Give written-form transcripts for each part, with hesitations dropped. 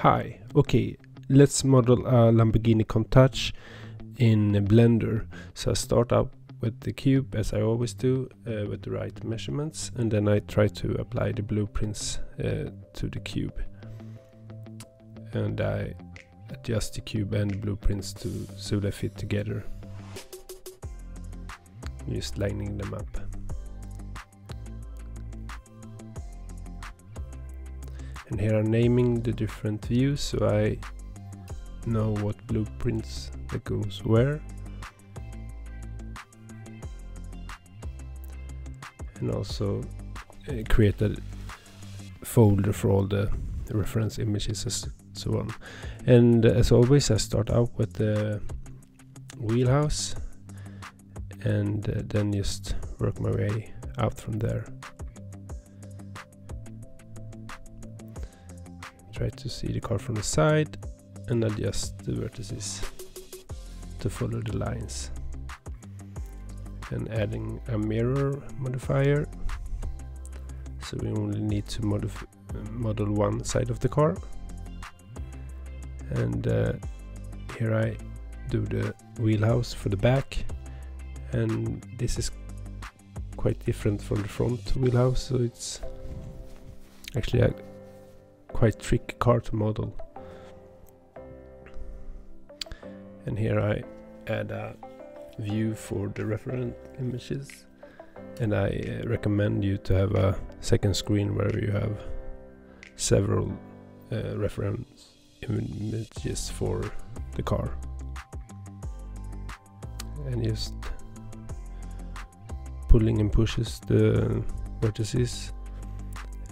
Hi, okay, let's model a Lamborghihi Countach in Blender. So I start out with the cube as I always do, with the right measurements, and then I try to apply the blueprints to the cube. And I adjust the cube and the blueprints so they fit together, just lining them up. And here I'm naming the different views so I know what blueprints that goes where. And also create a folder for all the reference images and so on. And as always, I start out with the wheelhouse and then just work my way out from there. Try to see the car from the side and adjust the vertices to follow the lines. And adding a mirror modifier, so we only need to model one side of the car. And here I do the wheelhouse for the back, and this is quite different from the front wheelhouse, so it's actually a quite tricky car to model. And here I add a view for the reference images, and I recommend you to have a second screen where you have several reference images for the car, and just pulling and pushes the vertices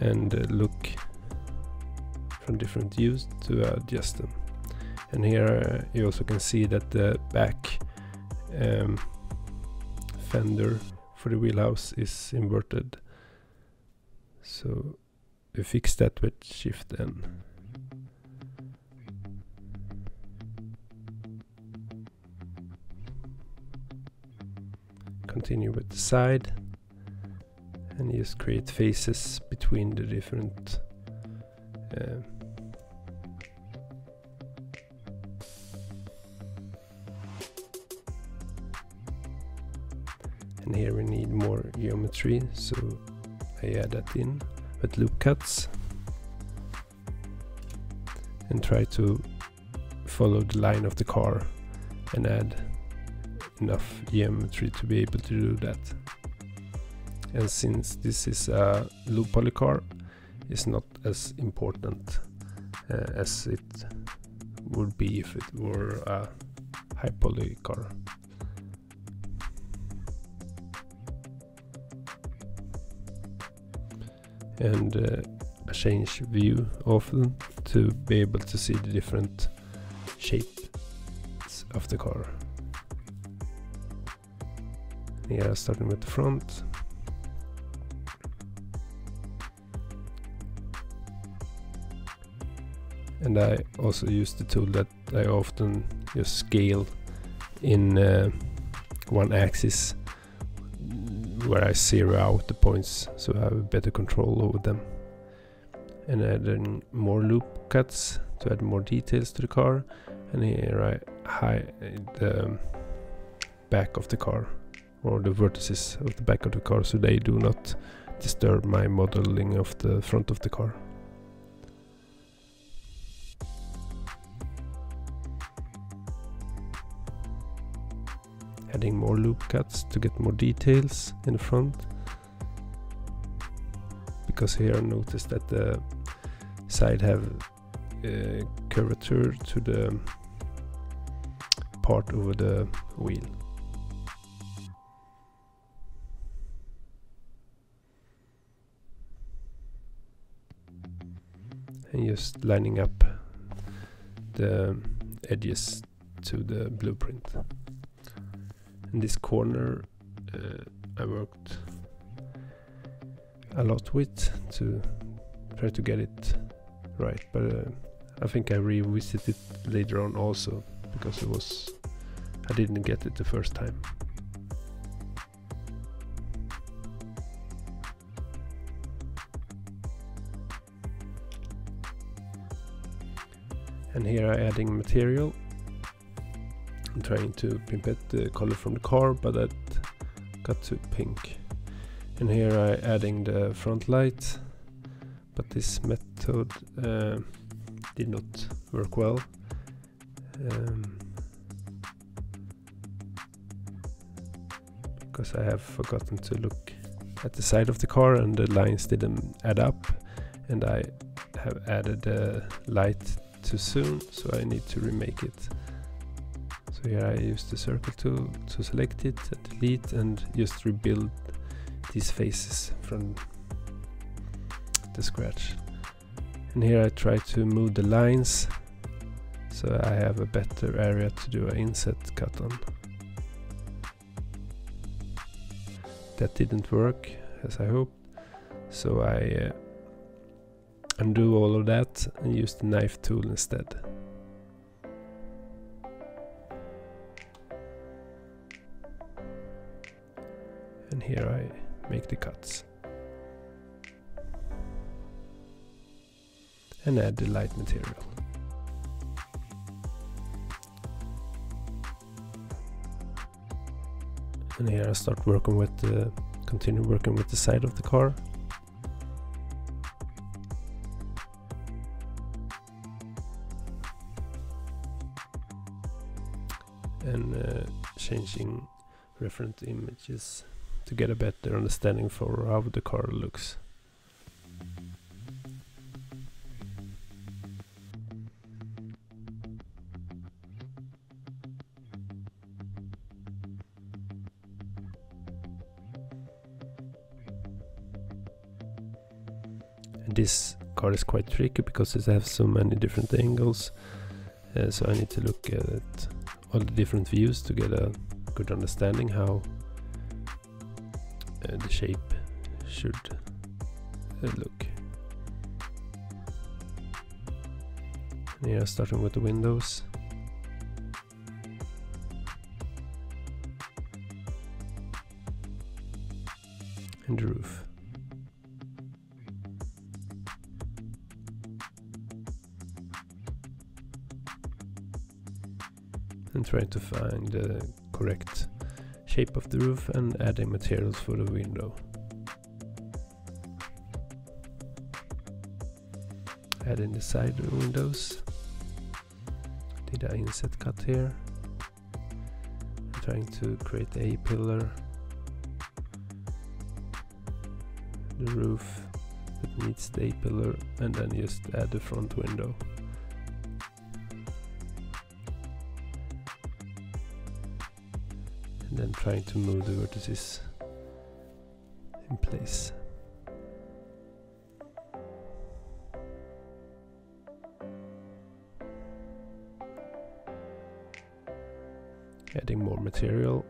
and look from different views to adjust them. And here you also can see that the back fender for the wheelhouse is inverted, so we fix that with Shift N. Continue with the side and just create faces between the different and here we need more geometry, so I add that in with loop cuts and try to follow the line of the car and add enough geometry to be able to do that. And since this is a low poly car, it's not as important as it would be if it were a high poly car. And I change view often to be able to see the different shapes of the car. Here starting with the front. And I also use the tool that I often just scale in one axis, where I zero out the points so I have better control over them. And adding more loop cuts to add more details to the car. And here I hide the back of the car, or the vertices of the back of the car, so they do not disturb my modeling of the front of the car. Adding more loop cuts to get more details in the front, because here I noticed that the side have curvature to the part over the wheel. And just lining up the edges to the blueprint. In this corner I worked a lot with to try to get it right, but I think I revisited it later on also, because I didn't get it the first time. And here I'm adding material. I'm trying to pipette the color from the car, but that got too pink. And here I'm adding the front light, but this method did not work well. Because I have forgotten to look at the side of the car and the lines didn't add up, and I have added the light too soon, so I need to remake it. So here I use the circle tool to select it, delete, and just rebuild these faces from the scratch. And here I try to move the lines so I have a better area to do an inset cut on. That didn't work as I hoped, so I undo all of that and use the knife tool instead. And here I make the cuts and add the light material. And here I start working with the, continue working with the side of the car. And changing reference images to get a better understanding for how the car looks. This car is quite tricky because it has so many different angles, so I need to look at all the different views to get a good understanding how the shape should look. And here starting with the windows. And the roof. And trying to find the correct shape of the roof and adding materials for the window. Adding the side windows. Did an inset cut here. I'm trying to create a pillar. The roof that needs the A-pillar, and then just add the front window. And then trying to move the vertices in place. Adding more material.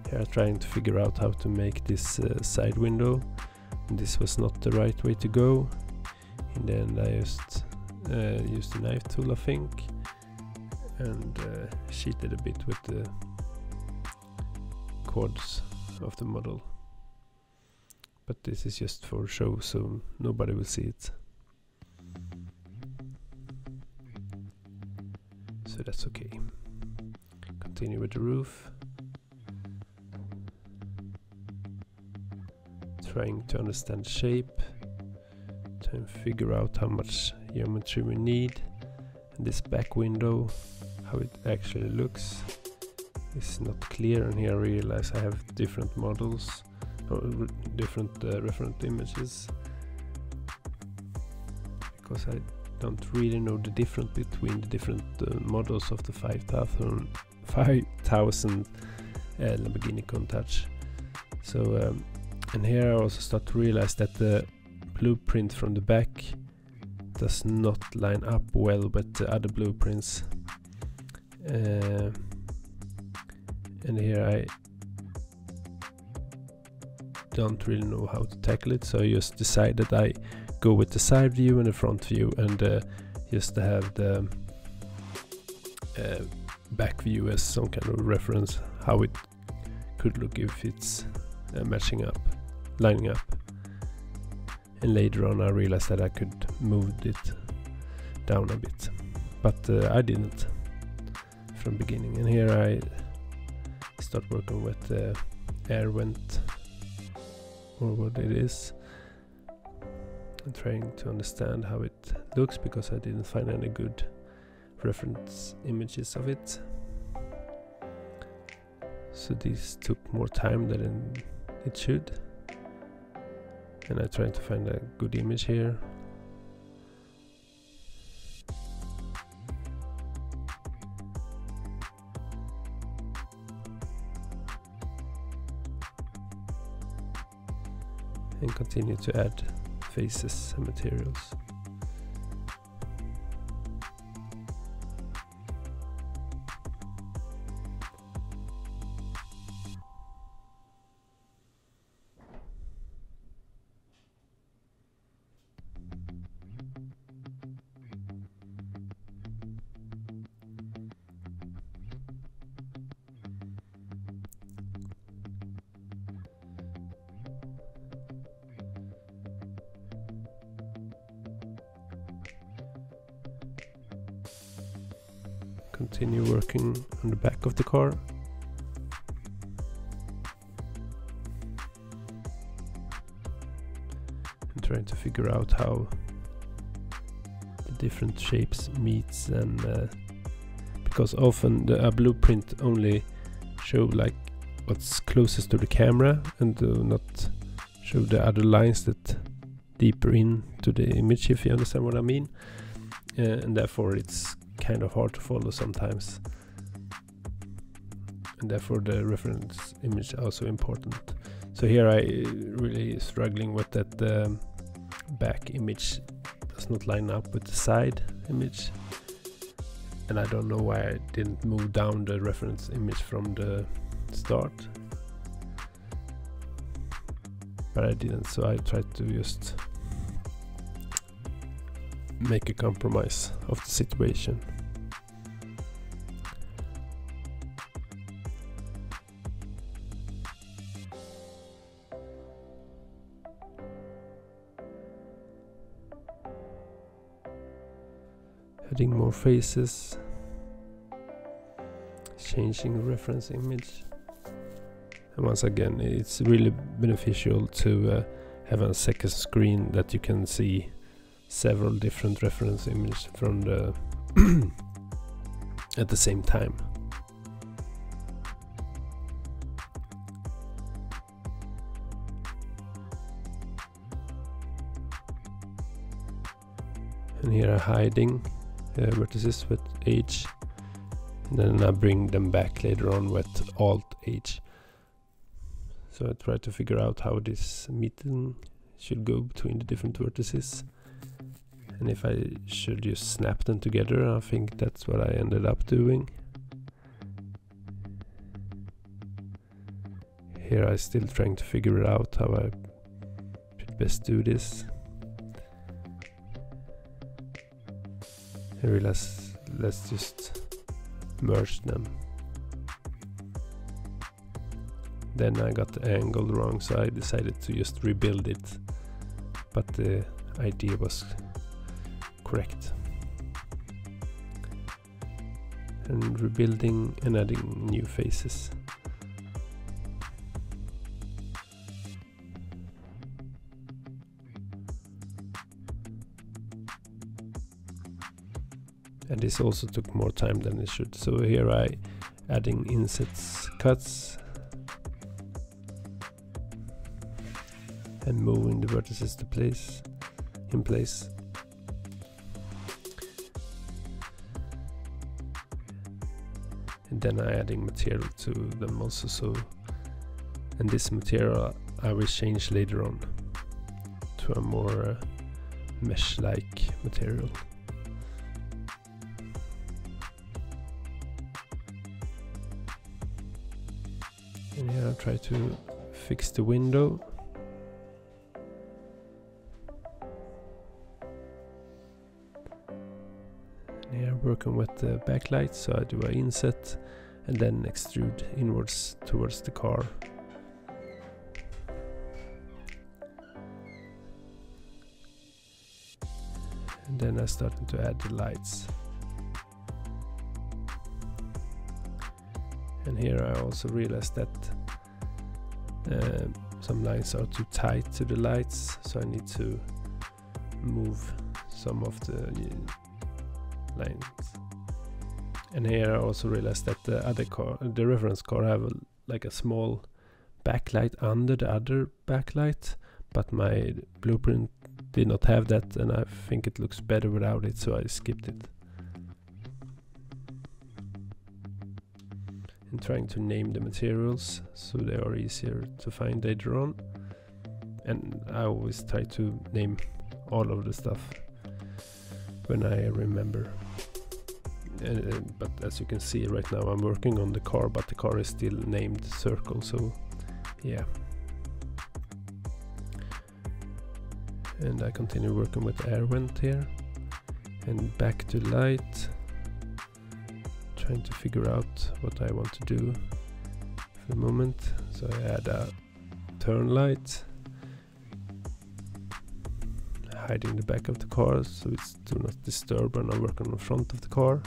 Here trying to figure out how to make this side window. And this was not the right way to go. In the end I just used the knife tool, I think, and cheated a bit with the chords of the model. But this is just for show, so nobody will see it. So that's okay. Continue with the roof. Trying to understand shape, trying to figure out how much geometry we need, and this back window, how it actually looks, is not clear. And here I realize I have different models or different reference images, because I don't really know the difference between the different models of the 5000 Lamborghihi Countach. So and here I also start to realize that the blueprint from the back does not line up well with the other blueprints. And here I don't really know how to tackle it, so I just decide that I go with the side view and the front view, and just have the back view as some kind of reference how it could look if it's matching up, lining up. And later on I realized that I could move it down a bit, but I didn't from the beginning. And here I start working with the air vent, or what it is. I'm trying to understand how it looks because I didn't find any good reference images of it. So this took more time than it should, and I tried to find a good image here. And continue to add faces and materials. Continue working on the back of the car. And trying to figure out how the different shapes meets, and because often a blueprint only show like what's closest to the camera and do not show the other lines that deeper into the image, if you understand what I mean. And therefore it's kind of hard to follow sometimes, and therefore the reference image is also important. So here I really struggling with that back image does not line up with the side image, and I don't know why I didn't move down the reference image from the start, but I didn't, so I tried to just make a compromise of the situation. Adding more faces, changing the reference image, and once again it's really beneficial to have a second screen that you can see several different reference images from the at the same time. And here I'm hiding vertices with H, and then I bring them back later on with Alt H. So I try to figure out how this meeting should go between the different vertices, and if I should just snap them together. I think that's what I ended up doing. Here I'm still trying to figure it out how I should best do this. I realize let's just merge them. Then I got the angle wrong, so I decided to just rebuild it, but the idea was correct. And rebuilding and adding new faces. And this also took more time than it should. So here I adding insets, cuts, and moving the vertices to in place. And then I adding material to them also. So, and this material I will change later on to a more mesh-like material. And here I try to fix the window. And here working with the backlight, so I do an inset and then extrude inwards towards the car. And then I started to add the lights. And here I also realized that some lines are too tight to the lights, so I need to move some of the lines. And here I also realized that the other car, the reference car, have like a small backlight under the other backlight, but my blueprint did not have that, and I think it looks better without it, so I skipped it. And trying to name the materials so they are easier to find later on. And I always try to name all of the stuff when I remember. But as you can see right now, I'm working on the car, but the car is still named circle, so yeah. And I continue working with air vent here, and back to light, trying to figure out what I want to do for the moment. So I add a turn light, hiding the back of the car so it's do not disturb when I work on the front of the car.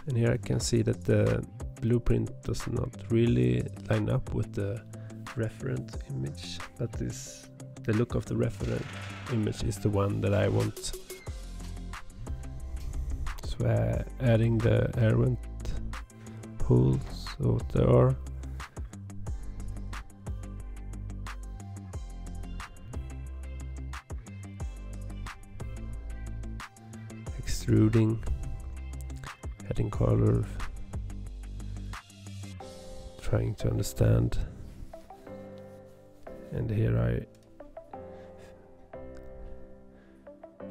And here I can see that the blueprint does not really line up with the reference image, but the look of the reference image is the one that I want. So adding the air vent holes, so there are. Extruding, adding color, trying to understand. And here I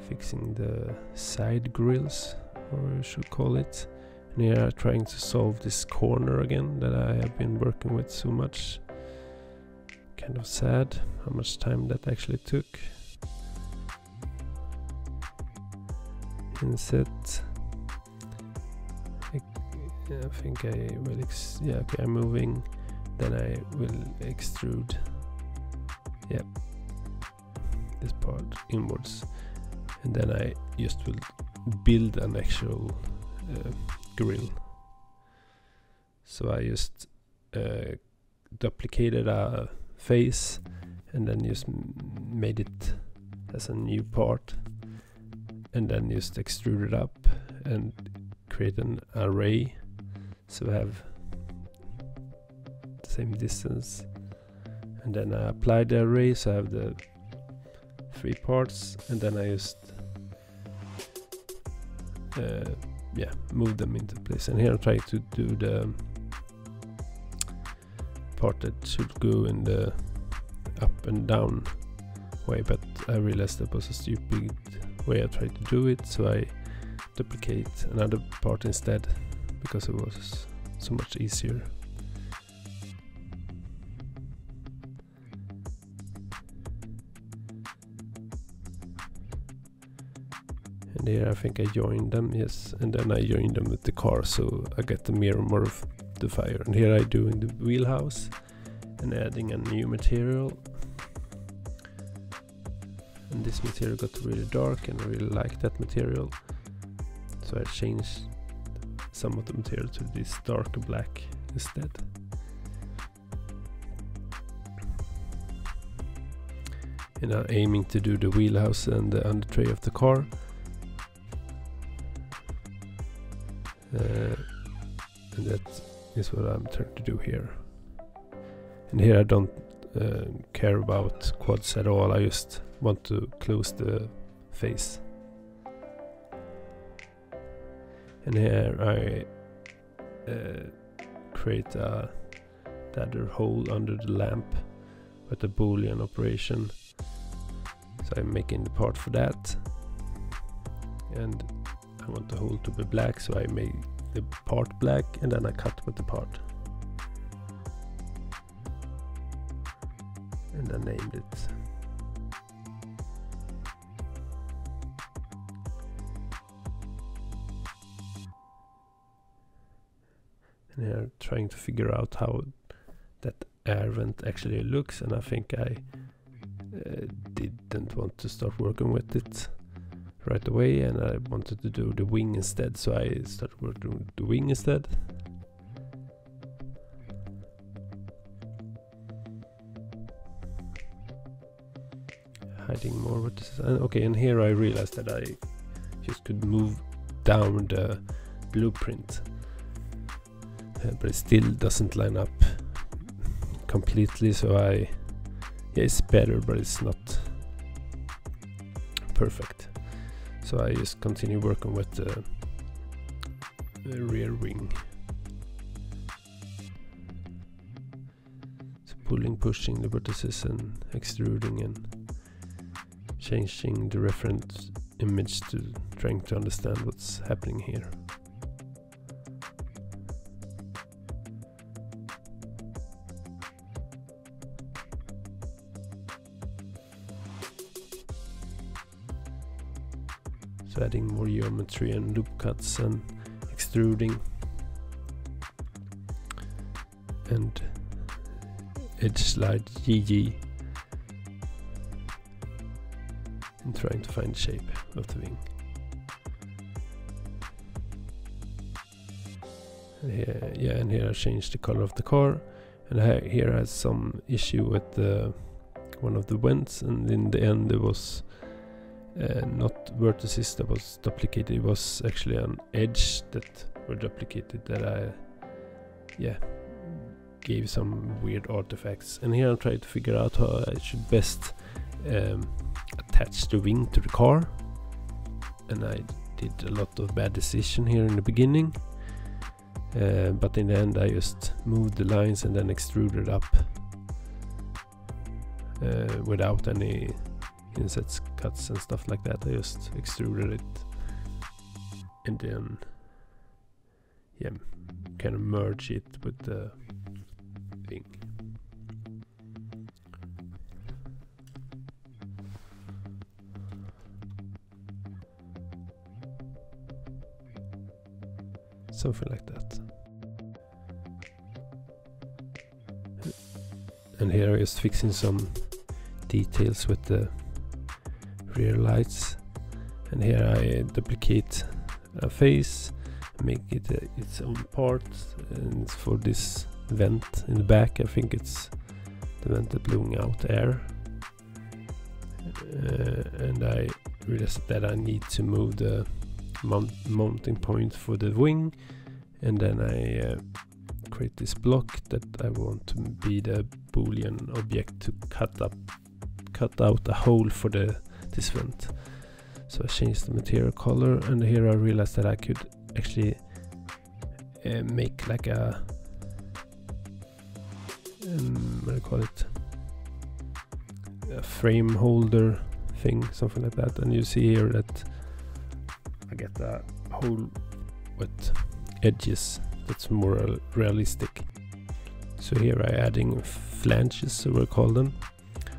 fixing the side grills, or you should call it. And here I'm trying to solve this corner again that I have been working with so much. Kind of sad how much time that actually took. Inset. I think I will okay, I'm moving, then I will extrude, yep, this part inwards, and then I just will build an actual grill. So I just duplicated a face and then just made it as a new part, and then just extrude it up and create an array, so I have the same distance. And then I apply the array, so I have the 3 parts, and then I just move them into place. And here I'm trying to do the part that should go in the up and down way, but I realized that was a stupid way I tried to do it, so I duplicate another part instead, because it was so much easier. And here I think I joined them, yes, and then I joined them with the car, so I get the mirror of the fire. And here I doing the wheelhouse and adding a new material. And this material got really dark, and I really like that material, so I changed some of the material to this darker black instead. And I'm aiming to do the wheelhouse and the under tray of the car. And that is what I'm trying to do here. And here I don't care about quads at all, I just want to close the face. And here I create a other hole under the lamp with a Boolean operation. So I'm making the part for that. And I want the hole to be black, so I made the part black, and then I cut with the part. And I named it. and here trying to figure out how that air vent actually looks, and I think I didn't want to start working with it right away, and I wanted to do the wing instead, so I started working with the wing instead. Hiding more with this. Okay, and here I realized that I just could move down the blueprint, but it still doesn't line up completely, so yeah, it's better, but it's not perfect. So I just continue working with the rear wing. So pulling, pushing the vertices and extruding and changing the reference image to trying to understand what's happening here. So adding more geometry and loop cuts and extruding and edge slide GG and trying to find the shape of the wing. And here, yeah, and here I changed the color of the car, and here I had some issue with one of the vents, and in the end it was not vertices that was duplicated, it was actually an edge that were duplicated that I gave some weird artifacts. And here I'm trying to figure out how I should best attach the wing to the car, and I did a lot of bad decisions here in the beginning, but in the end I just moved the lines and then extruded up without any insets, cuts and stuff like that. I just extruded it and then kind of merge it with the wing. Something like that. And here I'm just fixing some details with the rear lights, and here I duplicate a face, make it its own part, and it's for this vent in the back. I think it's the vent that blowing out air, and I realized that I need to move the mounting point for the wing, and then I create this block that I want to be the boolean object to cut out a hole for this vent. So I changed the material color, and here I realized that I could actually make like a what do you call it, a frame holder thing, something like that. And you see here that I get a hole with edges that's more realistic. So here I adding flanges, so we'll call them.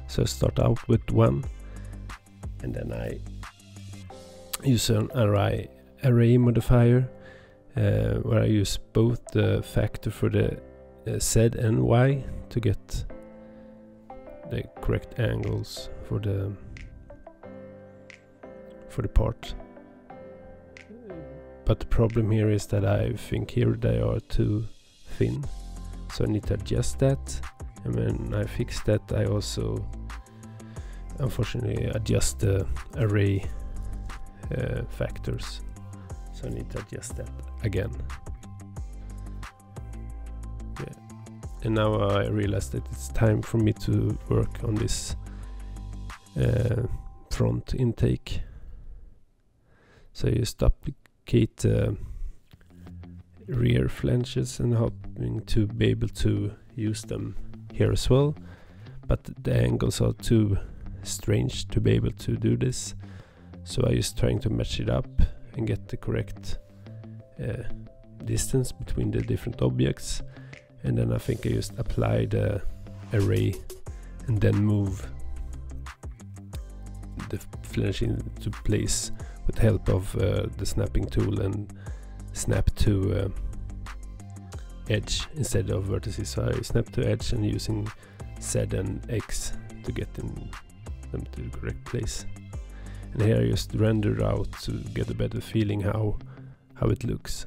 So I start out with one, and then I use an array modifier where I use both the factor for the Z and Y to get the correct angles for the part. But the problem here is that I think here they are too thin, so I need to adjust that. And when I fix that, I also unfortunately adjust the array factors, so I need to adjust that again. Yeah. And now I realize that it's time for me to work on this front intake. So I just duplicate rear flanges and hoping to be able to use them here as well, but the angles are too strange to be able to do this, so I just trying to match it up and get the correct distance between the different objects, and then I think I just apply the array and then move the flange into place with help of the snapping tool and snap to edge instead of vertices. So I snap to edge and using Z and X to get them to the correct place. And here I just render out to get a better feeling how it looks.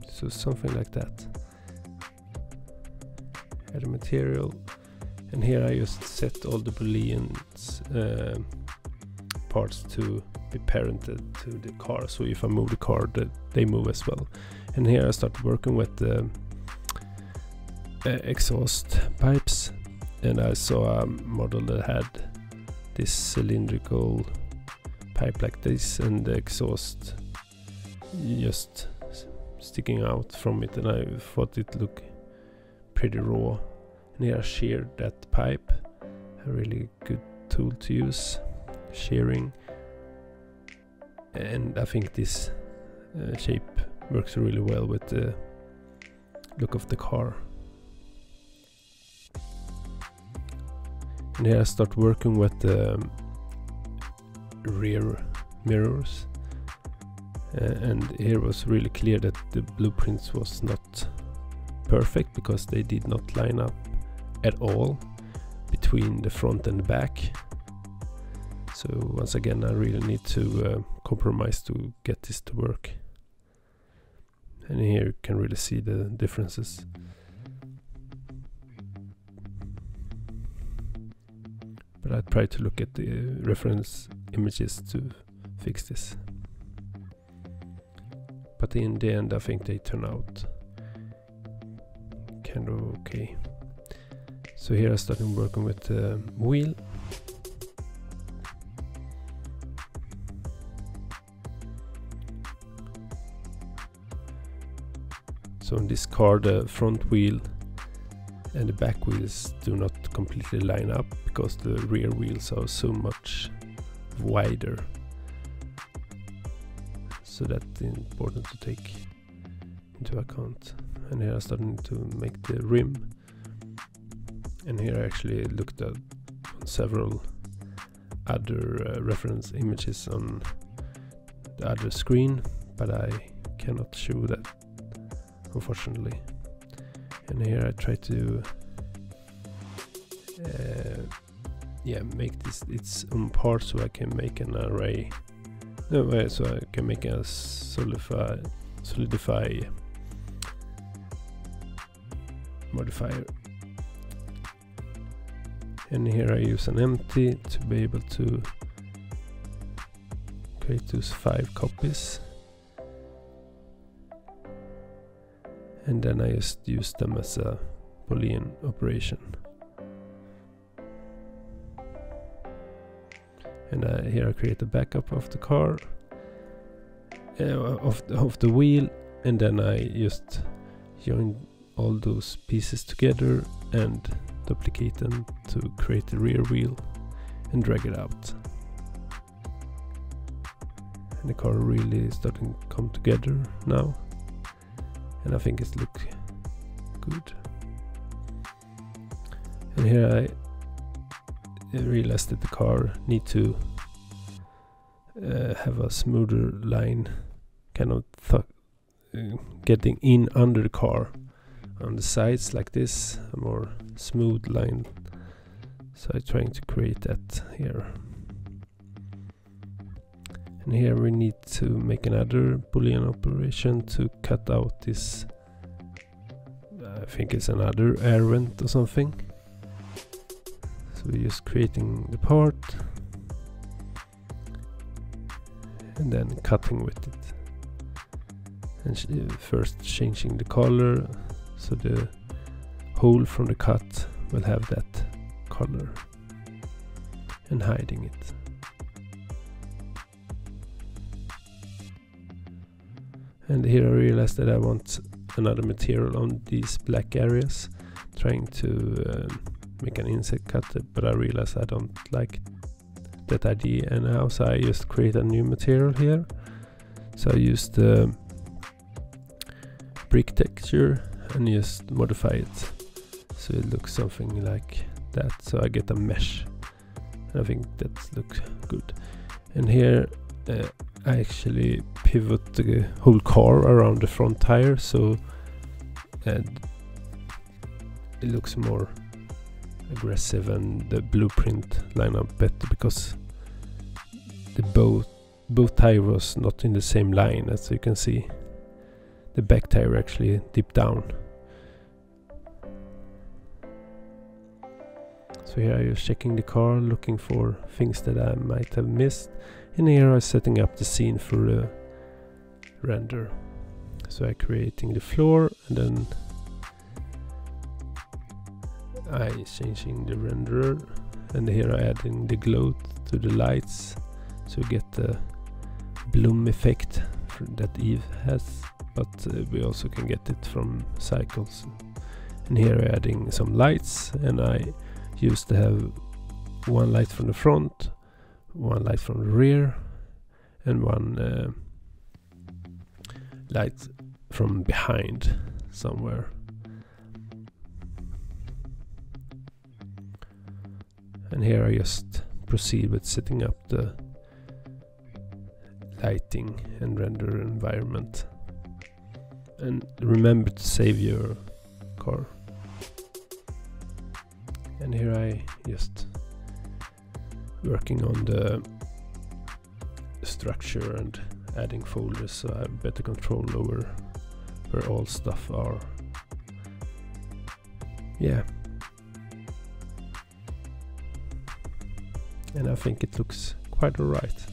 So something like that. Add a material, and here I just set all the Booleans parts to be parented to the car. So if I move the car, they move as well. And here I start working with the exhaust pipes, and I saw a model that had this cylindrical pipe like this, and the exhaust just sticking out from it, and I thought it looked pretty raw. And here I sheared that pipe, a really good tool to use, shearing, and I think this shape works really well with the look of the car. And here I start working with the rear mirrors. And here was really clear that the blueprints was not perfect because they did not line up at all between the front and the back. So once again I really need to compromise to get this to work. And here you can really see the differences. But I try to look at the reference images to fix this. But in the end I think they turn out kind of okay. So here I started working with the wheel. So in this car the front wheel and the back wheels do not completely line up because the rear wheels are so much wider. So that's important to take into account. And here I'm starting to make the rim. And here I actually looked at several other reference images on the other screen, but I cannot show that, unfortunately. And here I try to make this its own part so I can make an array. So I can make a solidify modifier. And here I use an empty to be able to create those 5 copies. And then I just use them as a Boolean operation. And here I create a backup of the car, of the wheel, and then I just join all those pieces together and duplicate them to create the rear wheel and drag it out. And the car really is starting to come together now, and I think it looks good. And here I realized that the car need to have a smoother line, kind of getting in under the car on the sides like this, a more smooth line. So I'm trying to create that here. And here we need to make another Boolean operation to cut out this, I think it's another air vent or something. So we're just creating the part and then cutting with it. And first changing the color so the hole from the cut will have that color, and hiding it. And here I realized that I want another material on these black areas, trying to make an inset cutter, but I realized I don't like that idea anyhow, so I just create a new material here. So I used the brick texture and just modify it so it looks something like that, so I get a mesh. I think that looks good. And here I actually pivot the whole car around the front tire, so it looks more aggressive and the blueprint line up better, because the both tire was not in the same line. As you can see, the back tire actually dipped down. So here I was checking the car, looking for things that I might have missed, and here I was setting up the scene for the render. So I'm creating the floor, and then I changing the renderer, and here I adding the glow to the lights, so you get the bloom effect that Eve has, but we also can get it from cycles. And here I'm adding some lights, and I used to have one light from the front, one light from the rear, and one light from behind somewhere. And here I just proceed with setting up the lighting and render environment. And remember to save your car. And here I just working on the structure and adding folders, so I have better control over where all stuff are. Yeah. And I think it looks quite alright.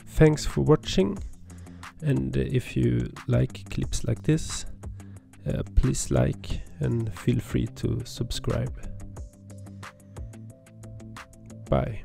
Thanks for watching, and if you like clips like this, please like and feel free to subscribe. Bye.